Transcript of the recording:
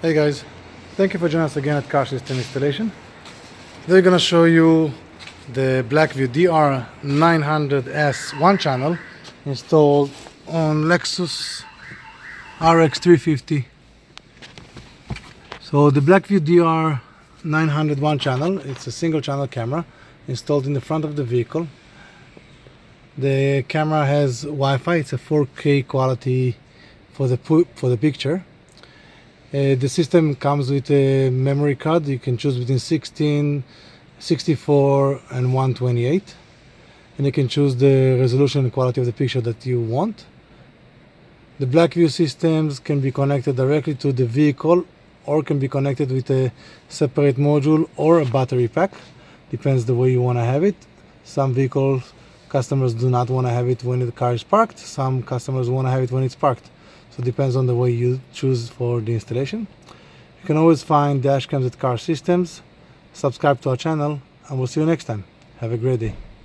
Hey guys, thank you for joining us again at Car System Installation. Today we're going to show you the Blackvue DR900S-1CH installed on Lexus RX350. So the Blackvue DR900 it's a single channel camera installed in the front of the vehicle. The camera has Wi-Fi, it's a 4K quality for the picture. The system comes with a memory card. You can choose between 16, 64 and 128, and you can choose the resolution and quality of the picture that you want. The Blackvue systems can be connected directly to the vehicle or can be connected with a separate module or a battery pack. Depends the way you want to have it. Some vehicles customers do not want to have it when the car is parked. Some customers want to have it when it's parked. So it depends on the way you choose for the installation. You can always find dash cams at Car Systems. Subscribe to our channel and we'll see you next time. Have a great day.